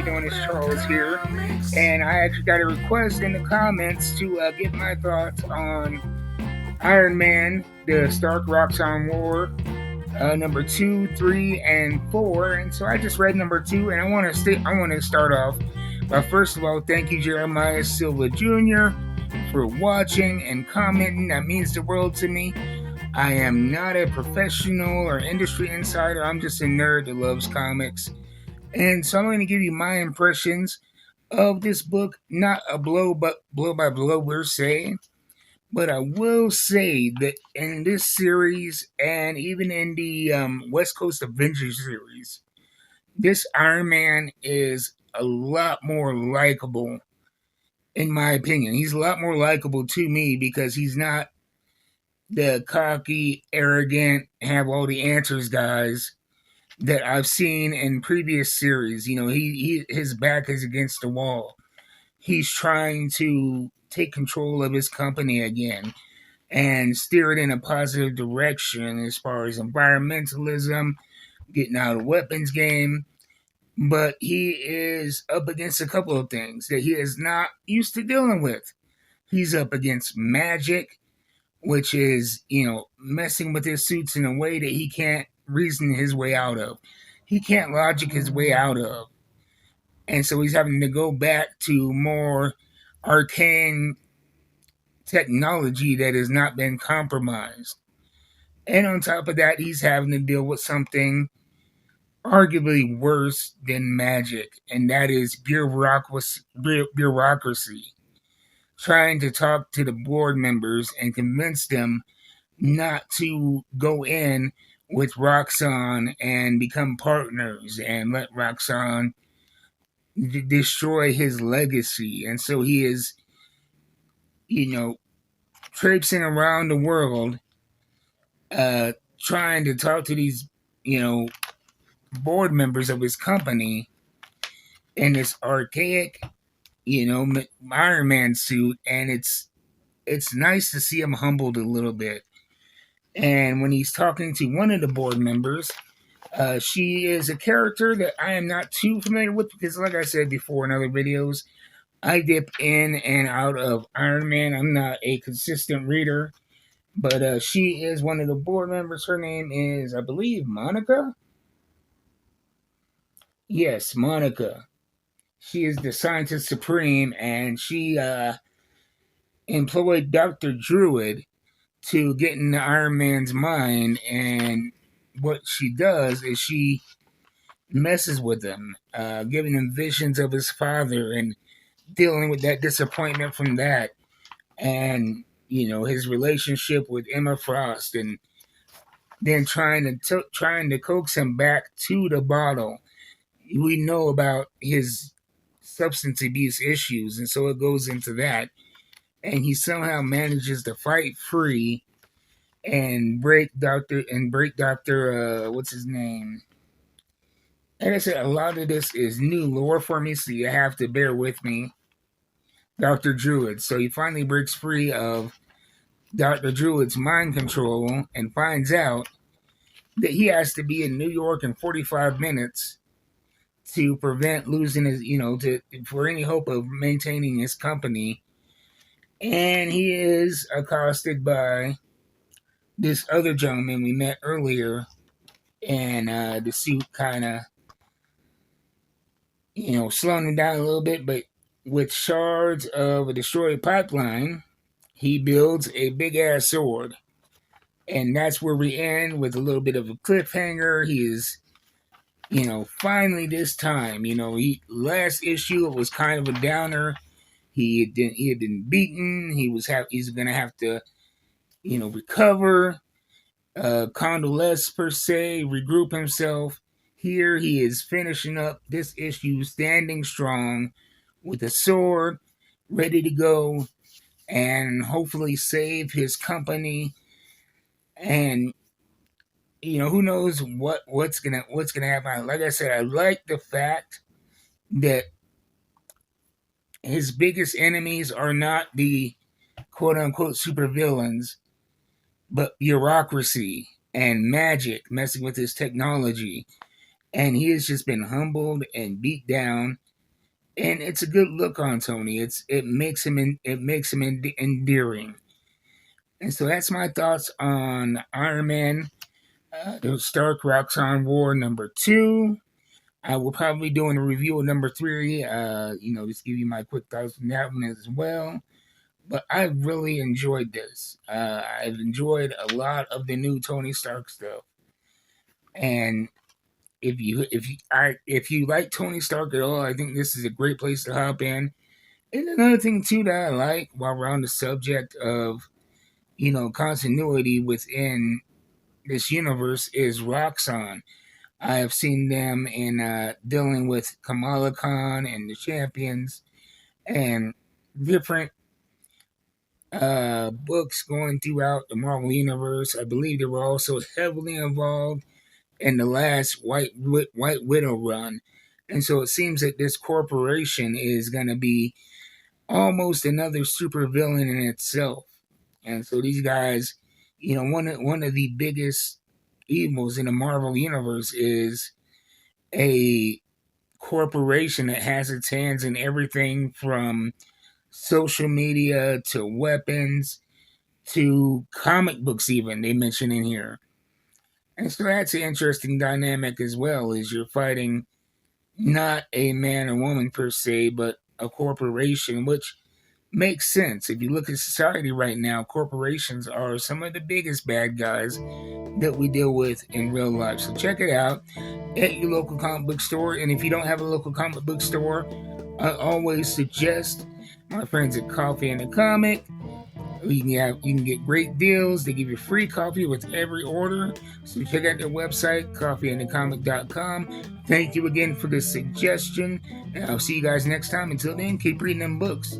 you doing? It's Charles here, and I actually got a request in the comments to give my thoughts on Iron Man, the Stark Roxxon War, number 2, 3, and 4. And so I just read number 2, and I want to start off by first of all, thank you, Jeremiah Silva Jr., for watching and commenting. That means the world to me. I am not a professional or industry insider. I'm just a nerd that loves comics. And so I'm going to give you my impressions of this book. Not a blow by blow, we're saying. But I will say that in this series and even in the West Coast Avengers series, this Iron Man is a lot more likable, in my opinion. He's a lot more likable to me because he's not the cocky, arrogant, have all the answers guys that I've seen in previous series. You know, his back is against the wall. He's trying to take control of his company again and steer it in a positive direction as far as environmentalism, getting out of the weapons game. But he is up against a couple of things that he is not used to dealing with. He's up against magic, which is, messing with his suits in a way that he can't reason his way out of. He can't logic his way out of. And so he's having to go back to more arcane technology that has not been compromised. And on top of that, he's having to deal with something arguably worse than magic, and that is bureaucracy. Trying to talk to the board members and convince them not to go in with Roxxon and become partners and let Roxxon destroy his legacy. And so he is, traipsing around the world, trying to talk to these, board members of his company in this archaic, Iron Man suit. And it's nice to see him humbled a little bit. And when he's talking to one of the board members, she is a character that I am not too familiar with because, like I said before in other videos, I dip in and out of Iron Man. I'm not a consistent reader, but she is one of the board members. Her name is, I believe, Monica? Yes, Monica. She is the scientist supreme, and she employed Dr. Druid to get into Iron Man's mind, and what she does is she messes with him, giving him visions of his father and dealing with that disappointment from that, and his relationship with Emma Frost, and then trying to coax him back to the bottle. We know about his substance abuse issues, and so it goes into that, and he somehow manages to fight free and break Doctor what's his name? Like I said, a lot of this is new lore for me, so you have to bear with me. Dr. Druid. So he finally breaks free of Dr. Druid's mind control and finds out that he has to be in New York in 45 minutes to prevent losing his, for any hope of maintaining his company. And he is accosted by this other gentleman we met earlier, and the suit kind of, slowing him down a little bit, but with shards of a destroyed pipeline, he builds a big ass sword. And that's where we end with a little bit of a cliffhanger. He is, finally this time, last issue it was kind of a downer. He had been beaten. He's gonna have to, recover, convalesce per se, regroup himself. Here he is finishing up this issue, standing strong, with a sword, ready to go, and hopefully save his company. And who knows what's gonna happen. Like I said, I like the fact that his biggest enemies are not the quote unquote supervillains, but bureaucracy and magic messing with his technology. And he has just been humbled and beat down. and it's a good look on Tony. It makes him endearing. And so that's my thoughts on Iron Man, the Stark Roxxon War #2. I will probably be doing a review of #3. Just give you my quick thoughts on that one as well. But I really enjoyed this. I've enjoyed a lot of the new Tony Stark stuff. And if you like Tony Stark at all, I think this is a great place to hop in. And another thing too that I like while we're on the subject of continuity within this universe is Roxxon. I have seen them in dealing with Kamala Khan and the Champions and different books going throughout the Marvel Universe. I believe they were also heavily involved in the last White Widow run. And so it seems that this corporation is going to be almost another supervillain in itself. And so these guys, one of the biggest evils in the Marvel universe is a corporation that has its hands in everything from social media to weapons to comic books even they mention in here. And so that's an interesting dynamic as well, is you're fighting not a man or woman per se, but a corporation, which makes sense. If you look at society right now, corporations are some of the biggest bad guys that we deal with in real life. So check it out at your local comic book store. And if you don't have a local comic book store, I always suggest my friends at Coffee and the Comic. You can get great deals. They give you free coffee with every order. So check out their website, coffeeandthecomic.com. Thank you again for the suggestion. And I'll see you guys next time. Until then, keep reading them books.